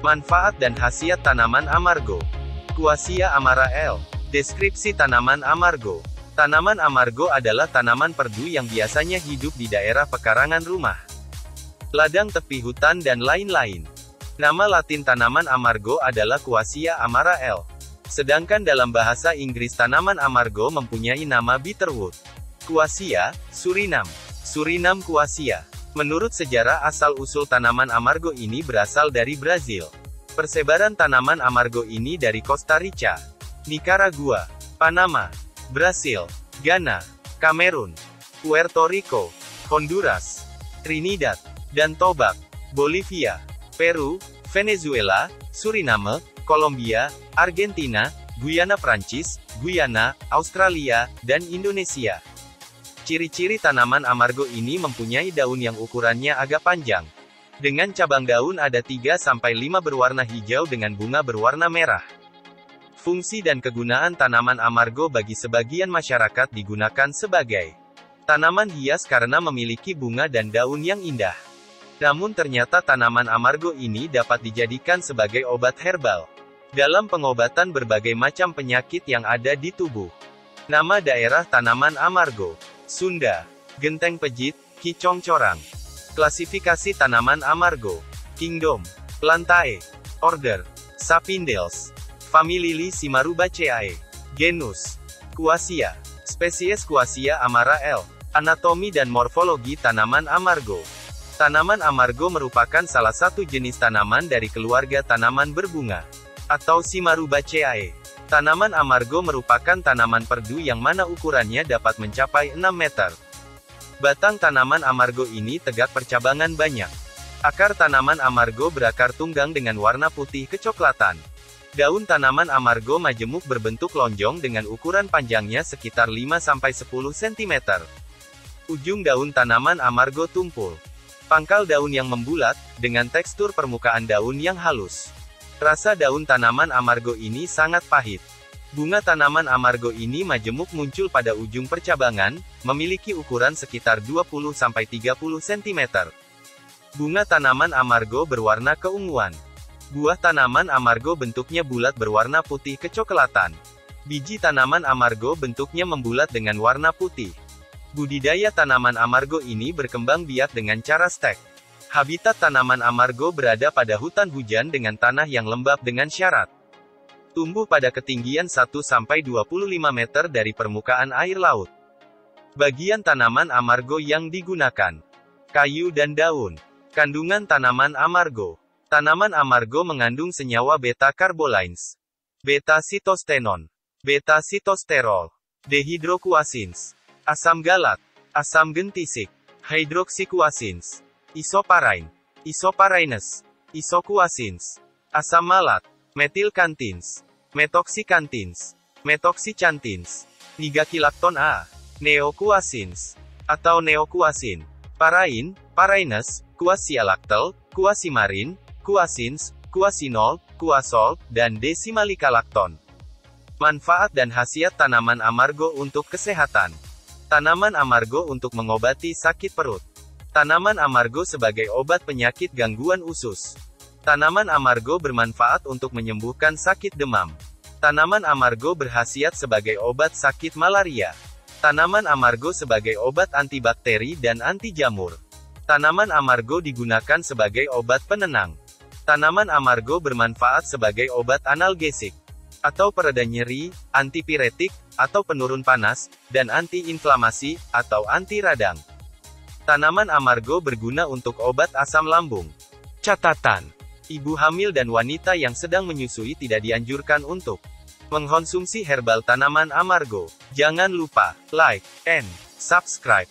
Manfaat dan khasiat tanaman amargo. Quassia amara L. Deskripsi tanaman amargo. Tanaman amargo adalah tanaman perdu yang biasanya hidup di daerah pekarangan rumah, ladang tepi hutan dan lain-lain. Nama Latin tanaman amargo adalah Quassia amara L. Sedangkan dalam bahasa Inggris tanaman amargo mempunyai nama bitterwood. Quassia, Surinam. Surinam Quassia. Menurut sejarah asal-usul tanaman amargo ini berasal dari Brazil. Persebaran tanaman amargo ini dari Costa Rica, Nicaragua, Panama, Brasil, Ghana, Kamerun, Puerto Rico, Honduras, Trinidad dan Tobago, Bolivia, Peru, Venezuela, Suriname, Kolombia, Argentina, Guyana Prancis, Guyana, Australia, dan Indonesia. Ciri-ciri tanaman amargo ini mempunyai daun yang ukurannya agak panjang. Dengan cabang daun ada 3-5 berwarna hijau dengan bunga berwarna merah. Fungsi dan kegunaan tanaman amargo bagi sebagian masyarakat digunakan sebagai tanaman hias karena memiliki bunga dan daun yang indah. Namun ternyata tanaman amargo ini dapat dijadikan sebagai obat herbal dalam pengobatan berbagai macam penyakit yang ada di tubuh. Nama daerah tanaman amargo. Sunda, Genteng Pejit, Kicong Corang. Klasifikasi tanaman amargo. Kingdom, Plantae. Order, Sapindales. Famili Lysimarubaceae. Genus, Quassia. Spesies Quassia amara L. Anatomi dan morfologi tanaman amargo. Tanaman amargo merupakan salah satu jenis tanaman dari keluarga tanaman berbunga, atau Simarubaceae. Tanaman amargo merupakan tanaman perdu yang mana ukurannya dapat mencapai 6 meter. Batang tanaman amargo ini tegak percabangan banyak. Akar tanaman amargo berakar tunggang dengan warna putih kecoklatan. Daun tanaman amargo majemuk berbentuk lonjong dengan ukuran panjangnya sekitar 5-10 cm. Ujung daun tanaman amargo tumpul. Pangkal daun yang membulat, dengan tekstur permukaan daun yang halus. Rasa daun tanaman amargo ini sangat pahit. Bunga tanaman amargo ini majemuk muncul pada ujung percabangan, memiliki ukuran sekitar 20-30 cm. Bunga tanaman amargo berwarna keunguan. Buah tanaman amargo bentuknya bulat berwarna putih kecoklatan. Biji tanaman amargo bentuknya membulat dengan warna putih. Budidaya tanaman amargo ini berkembang biak dengan cara stek. Habitat tanaman amargo berada pada hutan hujan dengan tanah yang lembab dengan syarat. Tumbuh pada ketinggian 1-25 meter dari permukaan air laut. Bagian tanaman amargo yang digunakan. Kayu dan daun. Kandungan tanaman amargo. Tanaman amargo mengandung senyawa beta-carbolines, beta-sitostenon, beta-sitosterol, dehydroquasins, asam galat, asam gentisik, hydroxyquasins, isoparin, isoparines, isoquasins, asam malat, metilkantins, metoxicantins, metoxicantins, nigakilakton A, neoquasins, atau neoquasin, parain, parines, quasialactal, quasimarin, quasins, quasinol, quasol, dan desimalikalakton. Manfaat dan khasiat tanaman amargo untuk kesehatan. Tanaman amargo untuk mengobati sakit perut. Tanaman amargo sebagai obat penyakit gangguan usus. Tanaman amargo bermanfaat untuk menyembuhkan sakit demam. Tanaman amargo berkhasiat sebagai obat sakit malaria. Tanaman amargo sebagai obat antibakteri dan anti jamur. Tanaman amargo digunakan sebagai obat penenang. Tanaman amargo bermanfaat sebagai obat analgesik, atau pereda nyeri, antipiretik, atau penurun panas, dan anti-inflamasi, atau anti radang. Tanaman amargo berguna untuk obat asam lambung. Catatan: ibu hamil dan wanita yang sedang menyusui tidak dianjurkan untuk mengkonsumsi herbal tanaman amargo. Jangan lupa like and subscribe.